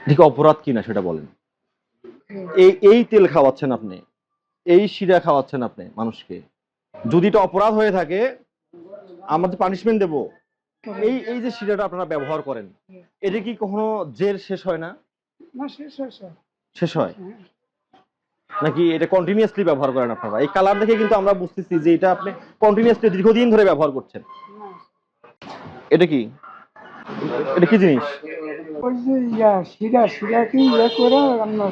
ঠিক অপরাধ কিনা সেটা বলেন। এই তেল খাওয়াচ্ছেন আপনি, এই শিরা খাওয়াচ্ছেন আপনি মানুষকে। যদি এটা অপরাধ হয়ে থাকে আমরা তো পানিশমেন্ট দেবো। এই যে শিরাটা আপনারা ব্যবহার করেন, এটা কি কখনো জেল শেষ হয় না? শেষ হয় নাকি এটা কন্টিনিউয়াসলি ব্যবহার করেন আপনারা? এই কালার দেখে কিন্তু আমরা বুঝতেছি যে এটা আপনি কন্টিনিউয়াসলি দীর্ঘদিন ধরে ব্যবহার করছেন। এটা কি, এটা কি জিনিস? ওই যে শিরাকে করে আপনার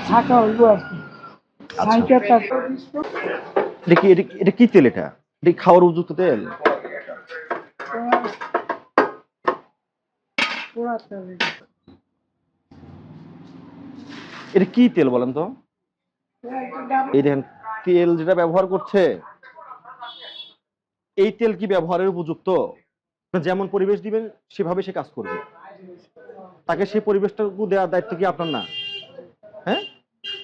ছাঁকা হইলো আর কি। ছাঁকা তারপর এটা কি তেল? এটা খাওয়ার উপযুক্ত তেল? পোড়া তেল। এটা কি তেল বলেন তো? এই দেখেন তেল যেটা ব্যবহার করছে, এই তেল কি ব্যবহারের উপযুক্ত? যেমন পরিবেশ দিবেন সেভাবে সে কাজ করবে। তাকে সেই পরিবেশটুকু দেওয়ার দায়িত্ব কি আপনার না? হ্যাঁ,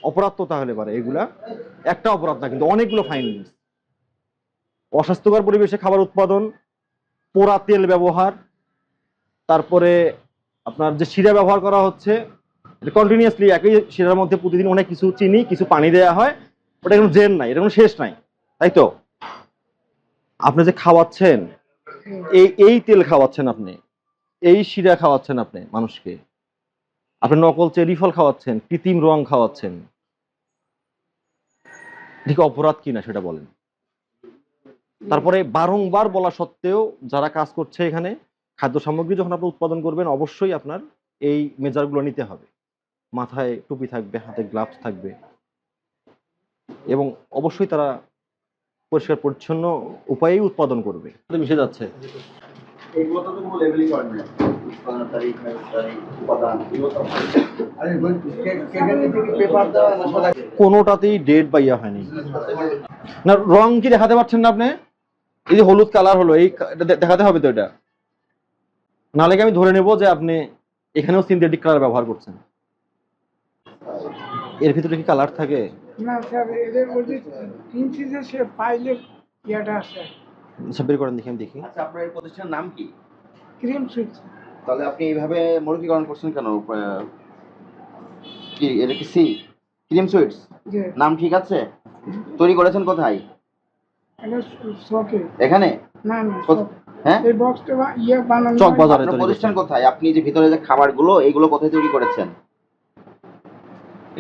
অপরাধ তো তাহলে পারে এগুলা। একটা অপরাধ না কিন্তু অনেকগুলো ফাইন। অস্বাস্থ্যকর পরিবেশে খাবার উৎপাদন, পোড়া তেল ব্যবহার, তারপরে আপনার যে শিরা ব্যবহার করা হচ্ছে কন্টিনিউয়াসলি একই শিরার মধ্যে প্রতিদিন অনেক কিছু চিনি কিছু পানি দেওয়া হয়, ওটা কোনো জেন নাই, এটা কোনো শেষ নাই, তাই তো? আপনি যে খাওয়াচ্ছেন এই তেল খাওয়াচ্ছেন আপনি, এই শিরা খাওয়াচ্ছেন আপনি মানুষকে, আপনি নকল চেরি ফল খাওয়াচ্ছেন, কৃত্রিম রং খাওয়াচ্ছেন। ঠিক অপরাধ কিনা সেটা বলেন। তারপরে বারংবার বলা সত্ত্বেও যারা কাজ করছে এখানে, খাদ্য সামগ্রী যখন আপনি উৎপাদন করবেন অবশ্যই আপনার এই মেজারগুলো নিতে হবে। মাথায় টুপি থাকবে, হাতে গ্লাভস থাকবে, এবং অবশ্যই তারা পরিষ্কার পরিচ্ছন্ন উপায়েই উৎপাদন করবে। মিশে যাচ্ছে কোনোটাতেই ডেট বা ইয়া হয়নি না। রং কি দেখাতে পারছেন না আপনি? এই যে হলুদ কালার হলো, এই দেখাতে হবে তো এটা, নাহলে কি আমি ধরে নেব যে আপনি এখানেও সিনথেটিক কালার ব্যবহার করছেন। এর ভিতরে কি কালার থাকে? না স্যার, এদের ওই কিনছি যে সে পাইলে ইয়াটা আছে। আচ্ছা বের করেন দেখি, আমি দেখি। আচ্ছা, আপনার এই প্রতিষ্ঠানের নাম কি? Cream switch. তাহলে আপনি এইভাবে মুরগিকরণ করছেন কেন? কি এটা কি সি ক্রিম সুইটস নাম ঠিক আছে? তৈরি করেছেন কোথায়? এখানে? না না, হ্যাঁ, এই বক্সটা ইয়ে বানানো চক বাজারে। আপনার প্রতিষ্ঠান কোথায়? আপনি যে ভিতরে যে খাবারগুলো এইগুলো কোথায় তৈরি করেছেন?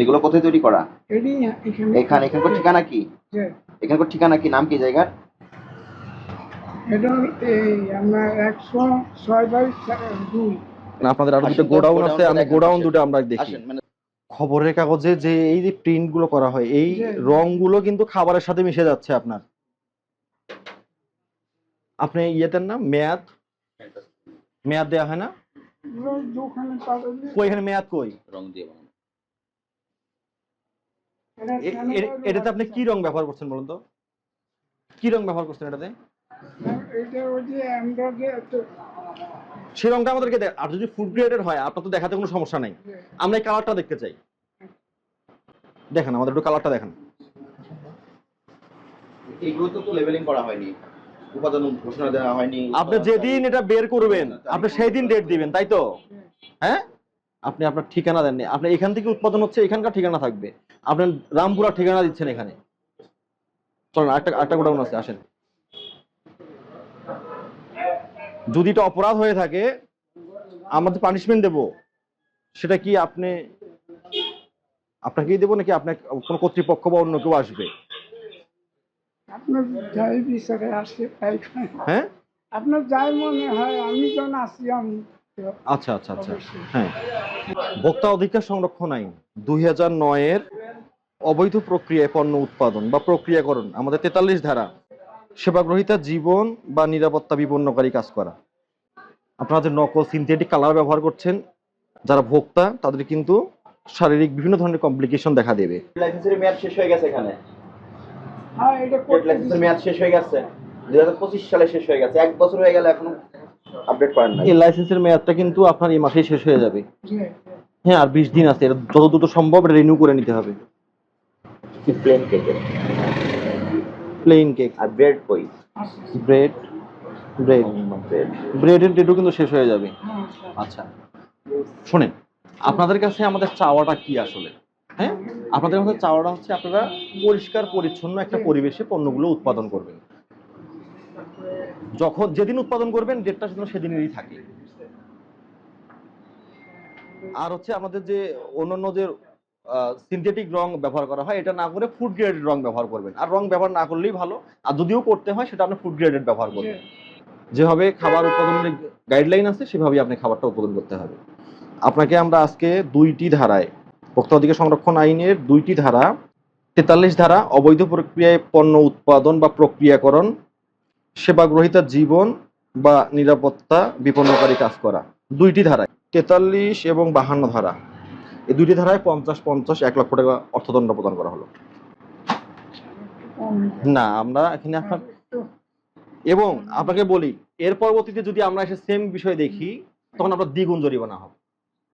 এগুলো কোথায় তৈরি করা? এখানে। এখানকার ঠিকানা কি? এখানকার ঠিকানা কি? নাম কি জায়গার? এটা এই আমরা 106/2। আপনাদের আরো দুটো গোডাউন আছে, আমি গোডাউন দুটো আমরা দেখি। খবরের কাগজে যে এই যে প্রিন্ট গুলো করা হয়, এই রং গুলো কিন্তু খাবারের সাথে মিশে যাচ্ছে আপনার। আপনি ইয়েতেন না, মেয়াদ দেওয়া হয় না? কই এখানে মেয়াদ কই? রং দিয়ে এটাতে আপনি কি রং ব্যবহার করছেন বলুন তো? কি রং ব্যবহার করছেন এটাতে? সেই রংটা আমাদেরকে আর যদি ফুড গ্রেডের হয় আপনার তো দেখাতে কোনো সমস্যা নাই, আমরা এই কালারটা দেখতে চাই। দেখেন আমাদের একটু কালারটা দেখেন। এইগুলো তো লেবেলিং করা হয়নি, উপাদান ঘোষণা দেওয়া হয়নি। আপনি যেদিন এটা বের করবেন আপনি সেই দিন ডেট দিবেন, তাই তো? হ্যাঁ, আপনি আপনার ঠিকানা দেননি। আপনি এখান থেকে উৎপাদন হচ্ছে, এখানকার ঠিকানা থাকবে, আপনি রামপুরার ঠিকানা দিচ্ছেন এখানে। চলেন আরেকটা গোডাউন আছে, আসেন। যদি এটা অপরাধ হয়ে থাকে আমরা তো পানিশমেন্ট দেব। সেটা কি আপনাকেই দেবো নাকি আপনার কোনো কর্তৃপক্ষ বা অন্য কেউ আসবে? আপনার যাই বিচারে আসে তাই। হ্যাঁ, আপনার যাই মনে হয়, আমি যখন আসি আমি। আচ্ছা আচ্ছা আচ্ছা, হ্যাঁ। ভোক্তা অধিকার সংরক্ষণ আইন 2009-এর অবৈধ প্রক্রিয়ায় পণ্য উৎপাদন বা প্রক্রিয়াকরণ, আমাদের 43 ধারা, সেবাগ্রহীতা জীবন বা নিরাপত্তা বিপন্নকারী কাজ করা। আপনারা যে নকল সিনথেটিক কালার ব্যবহার করছেন, যারা ভোক্তা তাদের কিন্তু শারীরিক বিভিন্ন ধরনের কমপ্লিকেশন দেখা দেবে। লাইসেন্সের মেয়াদ শেষ হয়ে গেছে এখানে। হ্যাঁ, এটা লাইসেন্সের মেয়াদ শেষ হয়ে গেছে 2025 সালে শেষ হয়ে গেছে, 1 বছর হয়ে গেল এখনো আপডেট করেন না। এই লাইসেন্সের মেয়াদটা কিন্তু আপনার এই মাসেই শেষ হয়ে যাবে। হ্যাঁ, আর 20 দিন আছে, যত দ্রুত সম্ভব রিনিউ করে নিতে হবে। প্লেন কেক, প্লেন কেক আর ব্রেড কই? ব্রেডের ডেটও কিন্তু শেষ হয়ে যাবে। আচ্ছা শোনেন, আপনাদের কাছে আমাদের চাওয়াটা কি আসলে? হ্যাঁ, আপনাদের কাছে চাওয়াটা হচ্ছে আপনারা পরিষ্কার পরিচ্ছন্ন একটা পরিবেশে পণ্যগুলো উৎপাদন করবেন। যখন যেদিন উৎপাদন করবেন ডেটটা যেন সেদিনেরই থাকে। আর হচ্ছে আমাদের যে অন্যান্য যে সিনথেটিক রং ব্যবহার করা হয় এটা না করে ফুড গ্রেডেড রং ব্যবহার করবেন। আর রং ব্যবহার না করলেই ভালো। আর যদিও করতে হয় সেটা আপনি ফুড গ্রেডেড ব্যবহার করবেন। যেভাবে খাবার উৎপাদনের গাইডলাইন আছে সেভাবেই আপনি খাবারটা উৎপাদন করতে হবে। আপনাকে আমরা আজকে 2টি ধারায় ভোক্তা অধিকার সংরক্ষণ আইনের 2টি ধারা 43 ধারা অবৈধ প্রক্রিয়ায় পণ্য উৎপাদন বা প্রক্রিয়াকরণ, সেবা গ্রহীতার জীবন বা নিরাপত্তা বিপন্নকারী কাজ করা, 2টি ধারায় 43 এবং 52 ধারা, এই 2টি ধারায় 50-50 1 লক্ষ টাকা অর্থদণ্ড প্রদান করা হলো। না আমরা এখানে আপনার এবং আপনাকে বলি এর পরবর্তীতে যদি আমরা এসে সেম বিষয় দেখি তখন আমরা দ্বিগুণ জরিমানা হবে।